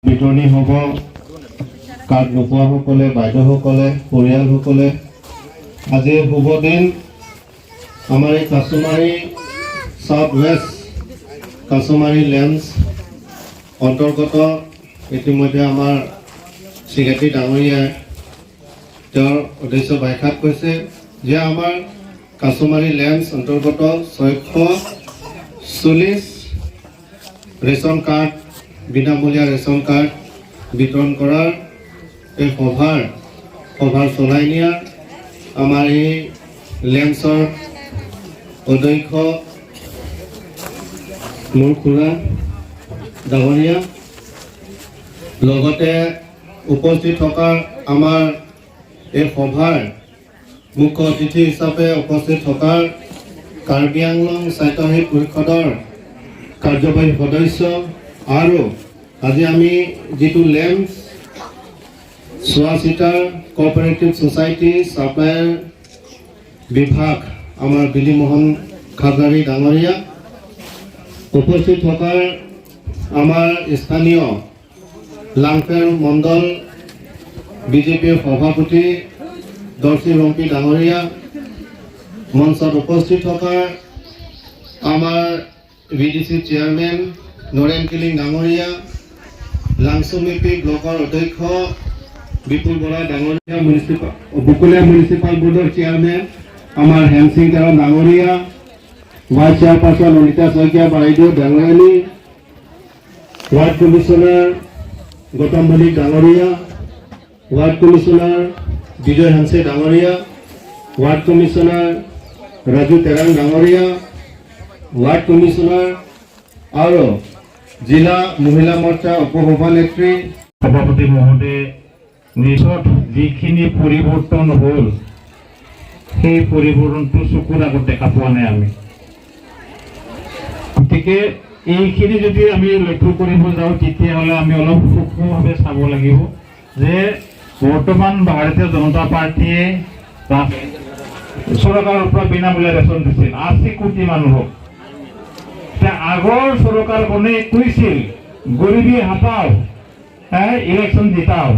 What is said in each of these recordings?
বিতৰণী হ'ব। কাৰ্ড নোপোৱাসকলে, বাইদেউসকলে, পৰিয়ালসকলে আজি শুভ দিন। আমাৰ এই কাছমাৰী চাউথ ৱেষ্ট কাছমাৰী লেন্স অন্তৰ্গত ইতিমধ্যে আমাৰ চিগাটী ডাঙৰীয়াই তেওঁৰ উদ্দেশ্য ব্যাখ্যাত কৈছে যে আমাৰ কাছমাৰী লেন্স অন্তৰ্গত 640 ৰেচন কাৰ্ড বিনামূলীয়া ৰেচন কাৰ্ড বিতৰণ কৰাৰ এই সভাৰ চলাই নিয়াৰ আমাৰ এই লেন্সৰ অধ্যক্ষ মোৰ খুৰা ডাঙৰীয়া লগতে উপস্থিত থকা আমাৰ এই সভাৰ মুখ্য অতিথি হিচাপে উপস্থিত থকাৰ কাৰ্বি আংলং স্বায়ত্তশাসিত পৰিষদৰ কাৰ্যবাহী সদস্য আৰু আজি আমি যিটো লেন্স চোৱা চিতাৰ কোঅপাৰেটিভ ছ'চাইটি ছাপ্লায়াৰ বিভাগ আমাৰ দিলীপ মোহন খাজাৰী ডাঙৰীয়া উপস্থিত থকাৰ আমাৰ স্থানীয় লাংফেৰ মণ্ডল বিজেপিৰ সভাপতি দৰ্শী ৰম্পী ডাঙৰীয়া মঞ্চত উপস্থিত থকা আমাৰ বিডিচি চেয়াৰমেন নৰেন কিলিং ডাঙৰীয়া লাংচুমিপি ব্লকৰ অধ্যক্ষ বিপুল বৰা ডাঙৰীয়া বকুলীয়া মিউনিচিপাল বোৰ্ডৰ চেয়াৰমেন আমাৰ হেমসিং তেৰণ ডাঙৰীয়া ভাইচ চেয়াৰপাৰ্চন ললিতা শইকীয়া বাইদেউ ডাঙৰীয়ানী ৱাৰ্ড কমিশ্যনাৰ গৌতম মল্লিক ডাঙৰীয়া ৱাৰ্ড কমিশ্যনাৰ বিজয় হাংসে ডাঙৰীয়া ৱাৰ্ড কমিশ্যনাৰ ৰাজু তেৰাং ডাঙৰীয়া ৱাৰ্ড কমিশ্যনাৰ আৰু জিলা মহিলা মৰ্চা উপসভানেত্ৰী সভাপতি মহোদয়ে নিজত যিখিনি পৰিৱৰ্তন হ'ল সেই পৰিৱৰ্তনটো চকুৰ আগত দেখা পোৱা নাই আমি। গতিকে এইখিনি যদি আমি লক্ষ্য কৰিব যাওঁ তেতিয়াহ'লে আমি অলপ সূক্ষ্মভাৱে চাব লাগিব যে বৰ্তমান ভাৰতীয় জনতা পাৰ্টীয়ে চৰকাৰৰ পৰা বিনামূলীয়া ৰেচন দিছিল 80 কোটি মানুহক। আগৰ চৰকাৰখনে কৈছিল গৰীবী হটাও ইলেকশ্যন জিতাও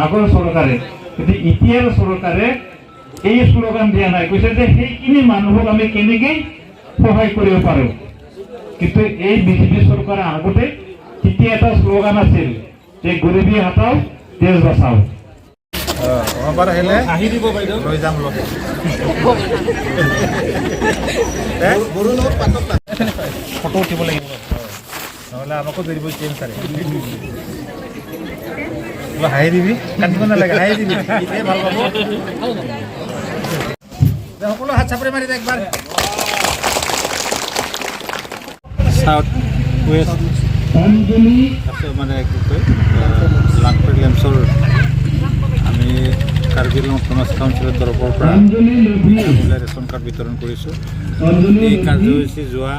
আগৰ চৰকাৰে, কিন্তু এতিয়াৰ চৰকাৰে এই শ্লোগান দিয়া নাই, কৈছে যে সেইখিনি মানুহক আমি কেনেকৈ সহায় কৰিব পাৰোঁ। কিন্তু এই বিজেপি চৰকাৰে আগতে তেতিয়া এটা শ্লোগান আছিল যে গৰীবী হটাও দেশ বাঁচাও। আহি দিব বাইদেউ লৈ যাম ফটো উঠিব লাগিব নহ'লে আমাকো ধৰিব চেঞ্জ চাৰে হাঁহি দিবি কাটিব নালাগে হাঁহি দিবি ভাল পাব সকলো হাত চাপৰি মাৰি দে একবাৰ। চাউথ ৱেষ্ট মানে কি কয় লাংফেৰ লেন্সৰ আমি কাৰ্বি আংলং সমাজ কাউন্সিলৰ তৰফৰ পৰা ৰেচন কাৰ্ড বিতৰণ কৰিছোঁ। এই কাৰ্যসূচী যোৱা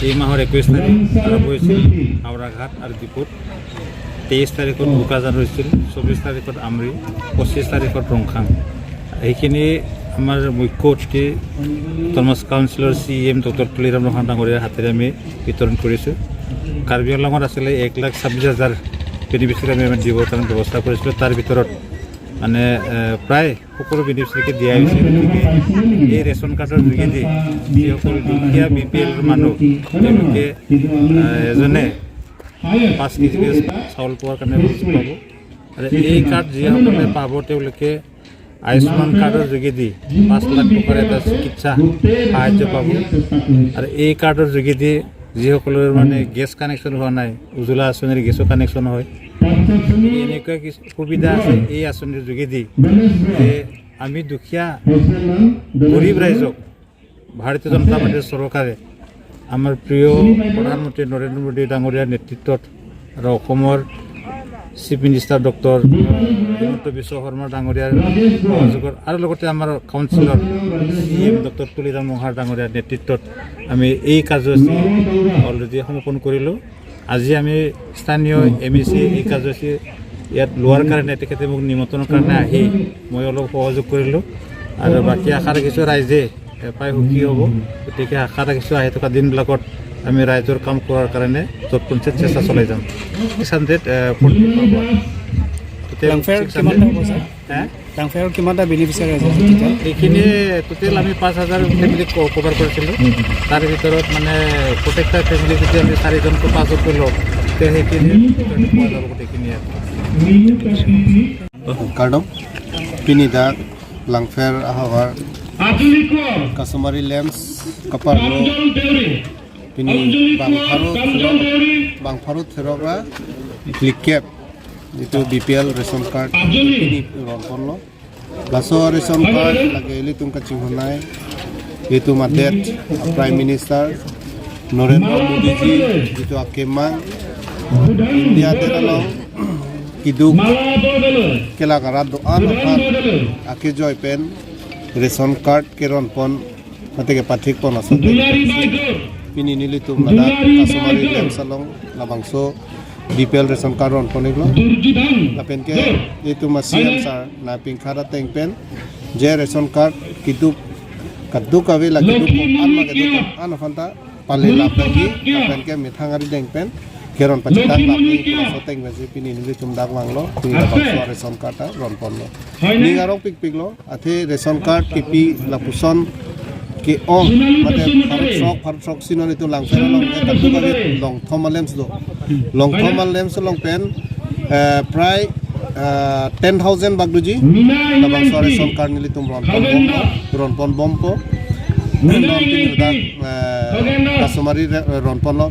এই মাহৰ 21 তাৰিখ আৰম্ভ হৈছিল হাওৰাঘাট আৰু ডিপুত, 23 তাৰিখত বোকাজান হৈছিল, 24 তাৰিখত আমৰি, 25 তাৰিখত ৰংখাং। এইখিনি আমাৰ মুখ্য অতিথি সমাজ কাউন্সিলৰ CM ডক্টৰ তুলিৰাম ৰহা ডাঙৰীয়াৰ হাতেৰে আমি বিতৰণ কৰিছোঁ। কাৰ্বি আংলঙত আছিলে 1,26,000 বেনিফিচিয়াৰী আমি দিবৰ কাৰণে ব্যৱস্থা কৰিছিলোঁ। তাৰ ভিতৰত মানে প্ৰায় সকলো বেনিফিচিয়াৰীকে দিয়া হৈছে। গতিকে এই ৰেচন কাৰ্ডৰ যোগেদি যিসকল দুখীয়া BPL মানুহ তেওঁলোকে এজনে 5 কেজি চাউল পোৱাৰ কাৰণে সুযোগ পাব। আৰু এই কাৰ্ড যিসকলে পাব তেওঁলোকে আয়ুষ্মান কাৰ্ডৰ যোগেদি 5 লাখ টকাৰ এটা চিকিৎসা সাহায্য পাব। আৰু এই কাৰ্ডৰ যোগেদি যিসকলৰ মানে গেছ কানেকশ্যন হোৱা নাই, উজ্জ্বলা আঁচনিৰ গেছৰ কানেকশ্যন হয়, এনেকুৱা কিছু সুবিধা আছে এই আঁচনিৰ যোগেদি যে আমি দুখীয়া গৰীব ৰাইজক ভাৰতীয় জনতা পাৰ্টীৰ চৰকাৰে আমাৰ প্ৰিয় প্ৰধানমন্ত্ৰী নৰেন্দ্ৰ মোদী ডাঙৰীয়াৰ নেতৃত্বত আৰু অসমৰ chief minister doctor Himanta Biswa Sarma ডাঙৰীয়াৰ সহযোগত আৰু লগতে আমাৰ কাউন্সিলৰ CM ডক্টৰ তুলিৰাম ৰহা ডাঙৰীয়াৰ নেতৃত্বত আমি এই কাৰ্যসূচী অলৰেডি সমাপন কৰিলোঁ। আজি আমি স্থানীয় MEC এই কাৰ্যসূচী ইয়াত লোৱাৰ কাৰণে তেখেতে মোক নিমন্ত্ৰণৰ কাৰণে আহি মই অলপ সহযোগ কৰিলোঁ আৰু বাকী আশা ৰাখিছোঁ ৰাইজে পাই সুখী হ'ব। গতিকে আশা ৰাখিছোঁ আহি থকা দিনবিলাকত আমি ৰাইজৰ কাম কৰাৰ কাৰণে যৎপঞ্চে চেষ্টা চলাই যাম 640 লাংফেয়াৰ কিমানটা হ'ব ছাৰ লাংফেয়াৰ কিমানটা বেনিফিচিয়াৰী আছে তেতিয়া এইখিনি টোটেল আমি 5,000 ফেমিলি কভাৰ কৰিছিলোঁ তাৰ ভিতৰত মানে প্ৰত্যেকটা ফেমিলি যদি আমি 4জনকৈ 5জনকৈ লওঁ তেতিয়া সেইখিনি পোৱা যাব গোটেইখিনি Kardom, Pinida, Langfair, Ahawar, Kasumari Lamps, Kaparlo, Pini, Bangfaru, Theroga, Clickcap, itu BPL ration card, Pini Ronpono, Laso ration card, lagi Elitum Kachinghonai, itu Madet, Prime Minister, Narendra Modi ji, itu Akemang, India Teralong, Kiduk, Kelakarat doan ake joy pen ration card keron pon mate ke pathik pon aso pini nili tum nada kasumari lem salong labangso BPL ration card ron pon iglo lapen ke itu masih sar na pingkhara teng pen je ration card kiduk kaduk awe lagi duk an ma ke duk an fanta pale lapagi lapen ke mithangari deng pen Keron pacitan lapni soteng besi pini nili tumdak manglo pini dapat ration card ron ponlo ni ngarong pik lo ate ration card kipi lapuson ke ong mate faruk sok sinon itu langsung long kadu kali long thomalems do long thomalems long pen pray 10,000 bagduji dabang ration card nili tum ron pon bompo non pini dak kasumari ron ponlo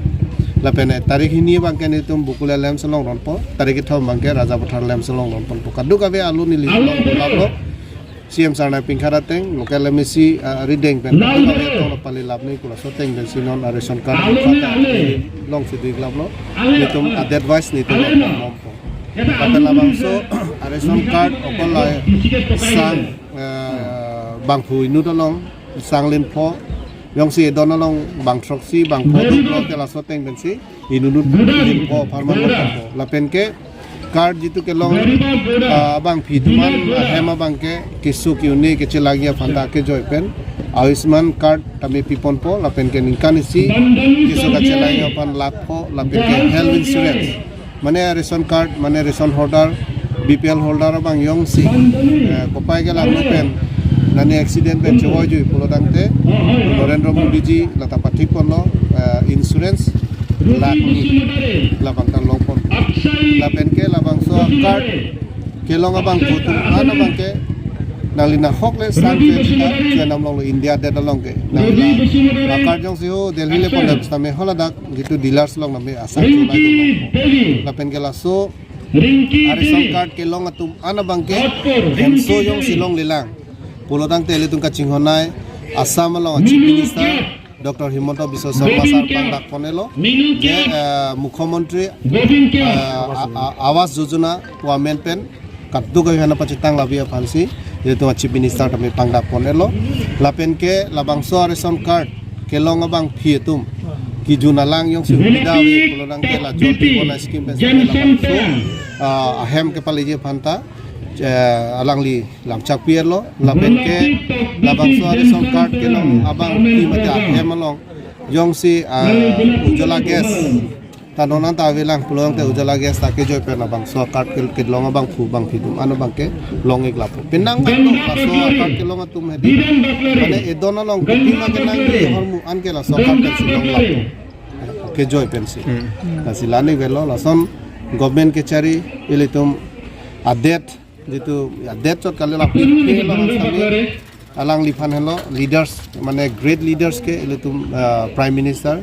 lapene tarik ini bangke nitum bukula lem selong ronpo tarik itu bangke raja putar lem selong ronpo kadu kabe alu nili lalo CM sarna pingkhara teng lokal lemisi rideng pen kadu kabe tong pali lapni kula soteng ben sinon ration card long sidik laplo nitum advice nitum mompo kata labangso ration card okola sang bangpu inu dolong sang linpo yang si donalong bang troksi bang produk lo telah soteng bensi inunut info farmer lo lapen ke card jitu ke long bang fituman hema bang ke kisu kiuni kecil lagi fanta ke joy pen Ayushman card kami pipon po lapen ke ningkanisi kisu kecil lagi pan lakpo lapen ke health insurance mana ration card mana ration holder BPL holder bang yong si kopai ke lang pen nani accident pen coba ju pulau dangte Narendra Modi ji lata pathik ponlo insurance lakni labang tan long pon lapen ke labang so card kelong abang foto ana bang ke nalina hokle san ke kita nam long India de dalong ke nalina card jong siho Delhi le pon stame holadak gitu dealers long name asal chulai do lapen ke laso arison card kelong atum ana bang ke hemso jong silong lilang Pulau Dangte Elitung Kachinghonai Assam lo Chief Minister Dr. Himanta Biswa Sarma Sar Pandak Ponelo je Mukhyamantri Awas Yojana Wamen Pen Kaddu ga hana pacitang labia fansi itu Chief Minister kami Pandak Ponelo lapen ke labangso ration card kelong abang phietum ki junalang yong subidawi Pulau Dangte la jolti bona scheme pen labangso ahem ke palije phanta alangli lamchak pier lo lapen ke labang suara ration card ke long abang ti mata hemalong yong si ujala gas tanonan ta velang pulang te ujala gas ta ke joy per labang suara card ke long abang fu bang pidum anu bang ke long ek lapo pinang bang lo suara card ke long atum hedi mane edona long kutima ke nang ke hormu an ke la suara card ke long lapo ke joy pensi kasilani velo lason government ke cari ilitum adet jitu adet chot kali lapi alang lifan hello leaders mane great leaders ke ilitum prime minister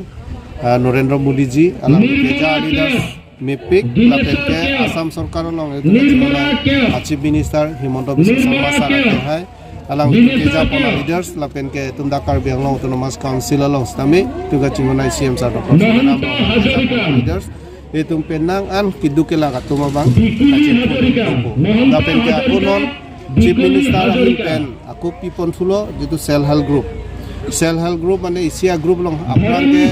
Narendra Modi ji alang keja leaders mepik lapen ke Assam sarkar long itu chief minister Himanta Biswa Sarma Sar hai alang keja pona leaders lapen ke tumdakar biang long autonomous council long stami tuga chingonai CM sar leaders itu penang an kidukela katuma bang dapen ke aku non chief minister pen aku pipon fulo jitu self help group mane isia group long apran ke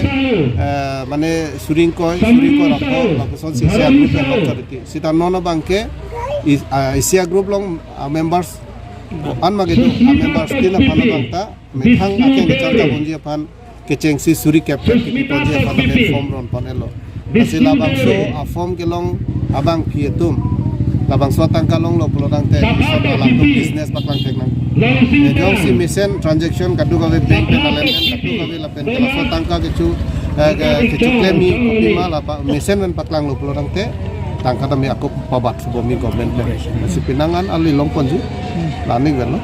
mane suring ko rakho lapuson isia group ke authority sita nona bang ke isia group long members an mage members tina phana bang ta methang ake charta bonji phan keceng si suri captain ki poje parliament form ron panelo kasi labang so a form kelong abang pietum labang so tangkalong lo pelodang te bisa dalam business patlang tek nang jong si mesen transaction kadu gawe bank penalen kadu gawe lapen kala so tangka kecu klemi optimal apa mesen dan patlang lo pelodang te tangka dami aku pabat subomi government si pinangan ali longpon ju laning lo